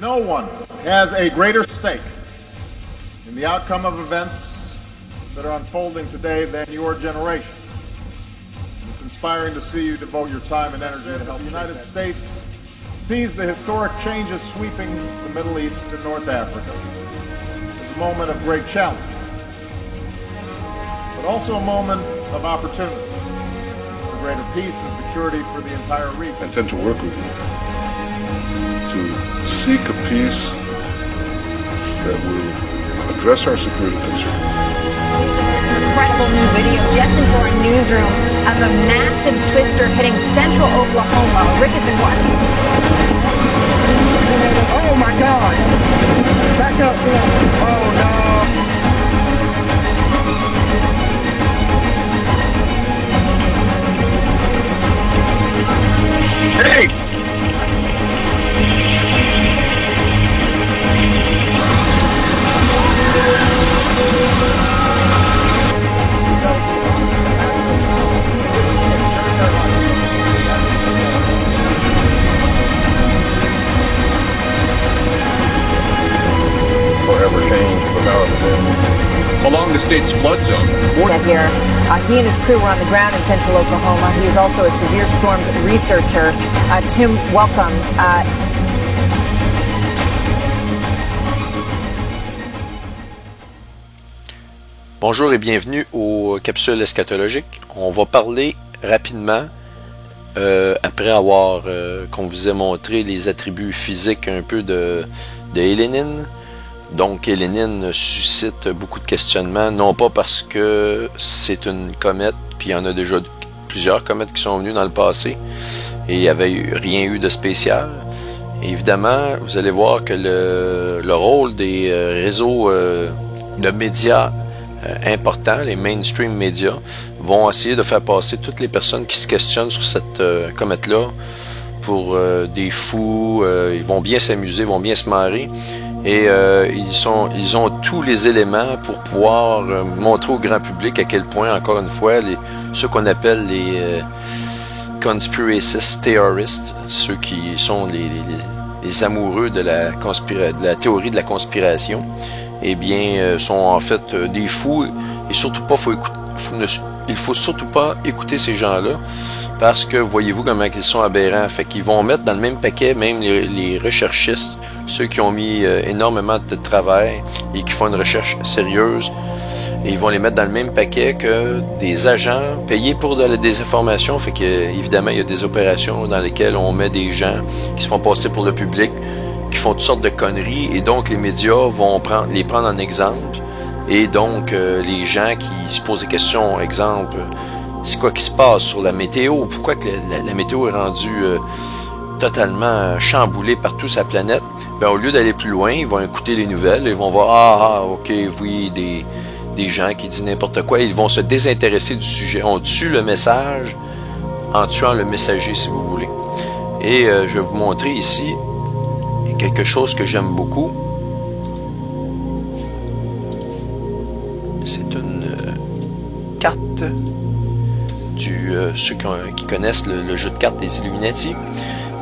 No one has a greater stake in the outcome of events that are unfolding today than your generation. It's inspiring to see you devote your time and energy to help the United States seize the historic changes sweeping the Middle East and North Africa. It's a moment of great challenge, but also a moment of opportunity for greater peace and security for the entire region. I intend to work with you to seek a peace that will address our security concerns. An incredible new video just into our newsroom of a massive twister hitting central Oklahoma. Rick has been watching. Oh my God! Back up! Oh no! Hey! Along the state's flood zone. Here, he and his crew were on the ground in central Oklahoma. He is also a severe storms researcher. Tim, welcome. Bonjour et bienvenue aux capsules eschatologiques. On va parler rapidement, après avoir, qu'on vous a montré les attributs physiques un peu de Hélénine. Donc, Hélénine suscite beaucoup de questionnements, non pas parce que c'est une comète, puis il y en a déjà plusieurs comètes qui sont venues dans le passé, et il n'y avait rien eu de spécial. Et évidemment, vous allez voir que le rôle des réseaux de médias importants, les mainstream médias, vont essayer de faire passer toutes les personnes qui se questionnent sur cette comète-là pour des fous. Ils vont bien s'amuser, vont bien se marrer. Et ils ont tous les éléments pour pouvoir montrer au grand public à quel point, encore une fois, ceux qu'on appelle les conspiracy theorists, ceux qui sont les amoureux de la théorie de la conspiration, eh bien, sont en fait des fous. Et surtout pas, il faut surtout pas écouter ces gens-là, parce que voyez-vous comment ils sont aberrants. Fait qu'ils vont mettre dans le même paquet même les recherchistes, ceux qui ont mis énormément de travail et qui font une recherche sérieuse, et ils vont les mettre dans le même paquet que des agents payés pour de la désinformation. Fait que évidemment, il y a des opérations dans lesquelles on met des gens qui se font passer pour le public, qui font toutes sortes de conneries, et donc les médias vont les prendre en exemple. Et donc les gens qui se posent des questions, exemple, c'est quoi qui se passe sur la météo? Pourquoi que la météo est rendue totalement chamboulée partout sur la planète? Ben, au lieu d'aller plus loin, ils vont écouter les nouvelles, ils vont voir, ok, oui, des gens qui disent n'importe quoi, ils vont se désintéresser du sujet. On tue le message en tuant le messager, si vous voulez. Et je vais vous montrer ici quelque chose que j'aime beaucoup. C'est une carte ceux qui connaissent le jeu de cartes des Illuminati.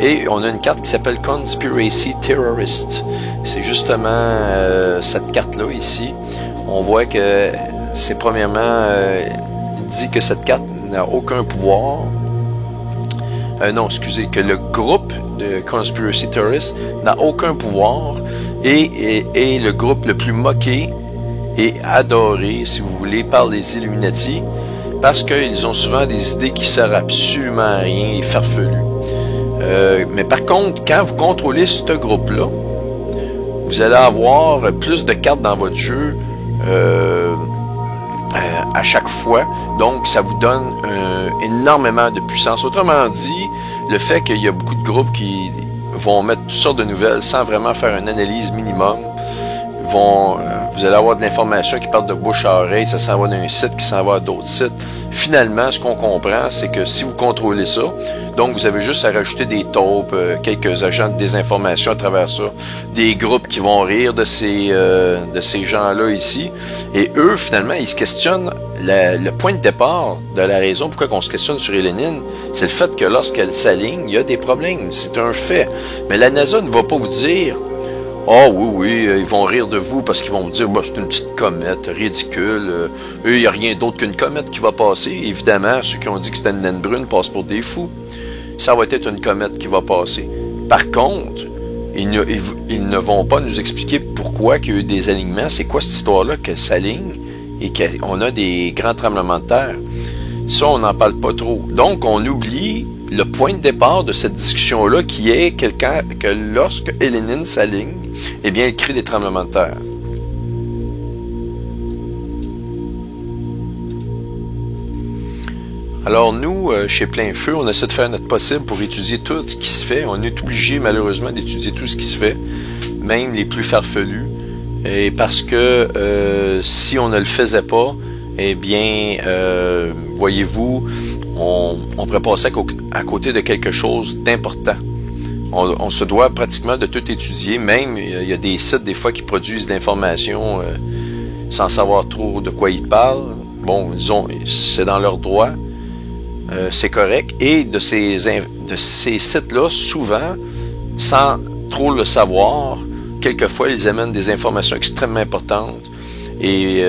Et on a une carte qui s'appelle Conspiracy Terrorist. C'est justement cette carte-là ici. On voit que c'est premièrement, il dit que cette carte n'a aucun pouvoir. Non, excusez, que le groupe de Conspiracy Terrorists n'a aucun pouvoir et le groupe le plus moqué et adoré, si vous voulez, par les Illuminati, parce qu'ils ont souvent des idées qui servent absolument à rien et farfelues. Mais par contre, quand vous contrôlez ce groupe-là, vous allez avoir plus de cartes dans votre jeu à chaque fois. Donc, ça vous donne énormément de puissance. Autrement dit, le fait qu'il y a beaucoup de groupes qui vont mettre toutes sortes de nouvelles sans vraiment faire une analyse minimum, vous allez avoir de l'information qui part de bouche à oreille, ça s'en va d'un site qui s'en va à d'autres sites. Finalement, ce qu'on comprend, c'est que si vous contrôlez ça, donc vous avez juste à rajouter des taupes, quelques agents de désinformation à travers ça, des groupes qui vont rire de ces gens-là ici, et eux, finalement, ils se questionnent. Le point de départ de la raison pourquoi on se questionne sur Hélénine, c'est le fait que lorsqu'elle s'aligne, il y a des problèmes. C'est un fait. Mais la NASA ne va pas vous dire Ah oui, oui, ils vont rire de vous parce qu'ils vont vous dire bah, c'est une petite comète ridicule. Eux, il n'y a rien d'autre qu'une comète qui va passer. Évidemment, ceux qui ont dit que c'était une naine brune passent pour des fous. Ça va être une comète qui va passer. Par contre, ils ne vont pas nous expliquer pourquoi il y a eu des alignements. C'est quoi cette histoire-là qu'elle s'aligne et qu'on a des grands tremblements de terre. Ça, on n'en parle pas trop. Donc, on oublie le point de départ de cette discussion-là qui est que lorsque Lénine s'aligne, eh bien, elle crée des tremblements de terre. Alors nous, chez Plein Feu, on essaie de faire notre possible pour étudier tout ce qui se fait. On est obligé malheureusement d'étudier tout ce qui se fait, même les plus farfelus. Et parce que si on ne le faisait pas, eh bien, voyez-vous, on pourrait passer à côté de quelque chose d'important. On se doit pratiquement de tout étudier. Même, il y a des sites des fois qui produisent de l'information sans savoir trop de quoi ils parlent. Bon, disons, c'est dans leur droit. C'est correct. Et de ces sites-là, souvent, sans trop le savoir, quelquefois, ils amènent des informations extrêmement importantes. Et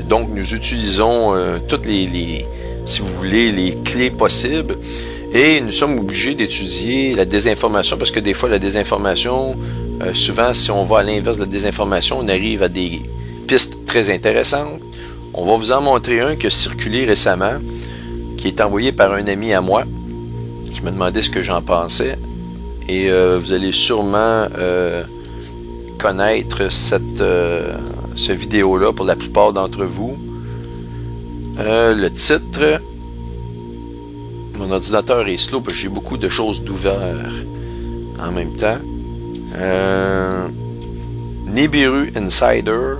donc, nous utilisons toutes si vous voulez, les clés possibles. Et nous sommes obligés d'étudier la désinformation parce que des fois, la désinformation, souvent, si on va à l'inverse de la désinformation, on arrive à des pistes très intéressantes. On va vous en montrer un qui a circulé récemment, qui est envoyé par un ami à moi, qui me demandait ce que j'en pensais. Et vous allez sûrement connaître ce vidéo-là pour la plupart d'entre vous. Le titre... Mon ordinateur est slow parce que j'ai beaucoup de choses d'ouvert en même temps. Nibiru Insider,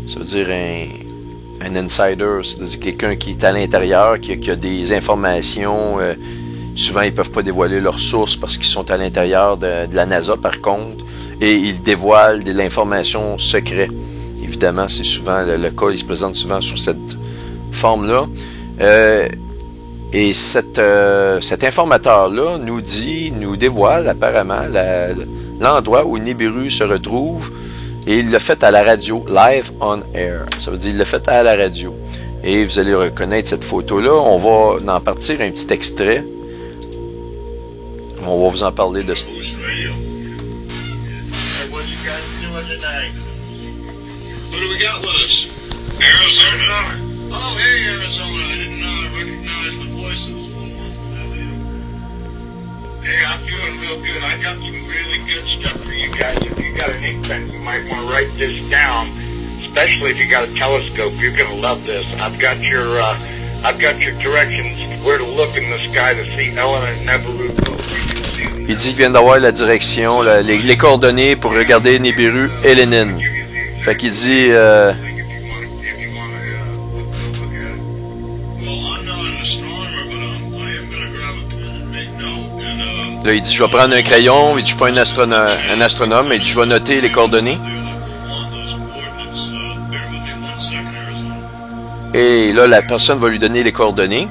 ça veut dire un insider, c'est-à-dire quelqu'un qui est à l'intérieur, qui a des informations. Souvent, ils ne peuvent pas dévoiler leurs sources parce qu'ils sont à l'intérieur de la NASA, par contre, et ils dévoilent de l'information secrète. Évidemment, c'est souvent le cas, ils se présentent souvent sous cette forme-là. Et cet informateur-là nous dévoile apparemment l'endroit où Nibiru se retrouve, et il l'a fait à la radio, live on air. Ça veut dire qu'il l'a fait à la radio. Et vous allez reconnaître cette photo-là. On va en partir un petit extrait. On va vous en parler de ça. Hey, I'm doing real good. I got some really good stuff for you guys. If you got an ink pen, you might want to write this down. Especially if you got a telescope, you're going to love this. I've got your directions where to look in the sky to see Ellen and Neberu. Il dit qu'il vient d'avoir la direction, les coordonnées pour regarder Nibiru et Lénine. Fait qu'il dit... Là, il dit, je vais prendre un crayon. Il dit, je suis pas un astronome. Il dit, je vais noter les coordonnées. Et là, la personne va lui donner les coordonnées.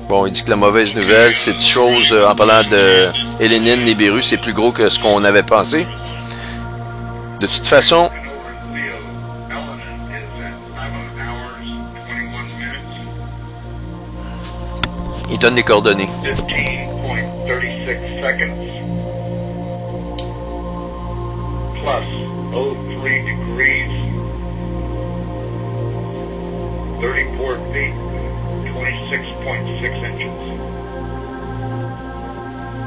Bon, il dit que la mauvaise nouvelle, c'est une chose, en parlant de Lénine, Nibiru, c'est plus gros que ce qu'on avait pensé. De toute façon... Il donne les coordonnées. 15.36 seconds. Plus 03 degrees. 34 feet. 26.6 inches.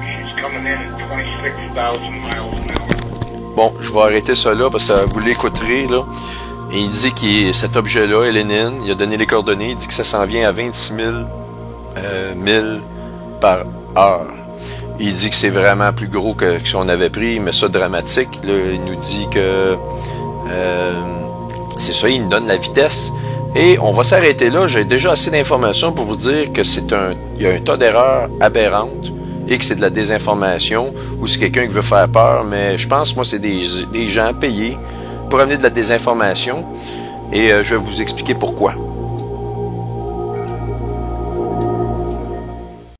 She's coming in at 26,000 miles an hour. Bon, je vais arrêter ça là parce que vous l'écouterez là. Et il dit que cet objet-là, Lénine, il a donné les coordonnées. Il dit que ça s'en vient à 26 000 milles par heure. Il dit que c'est vraiment plus gros que ce qu'on avait pris, mais ça dramatique. Là, il nous dit que c'est ça, il nous donne la vitesse. Et on va s'arrêter là. J'ai déjà assez d'informations pour vous dire que il y a un tas d'erreurs aberrantes et que c'est de la désinformation ou c'est quelqu'un qui veut faire peur. Mais je pense, moi, c'est des gens payés pour amener de la désinformation. Et je vais vous expliquer pourquoi.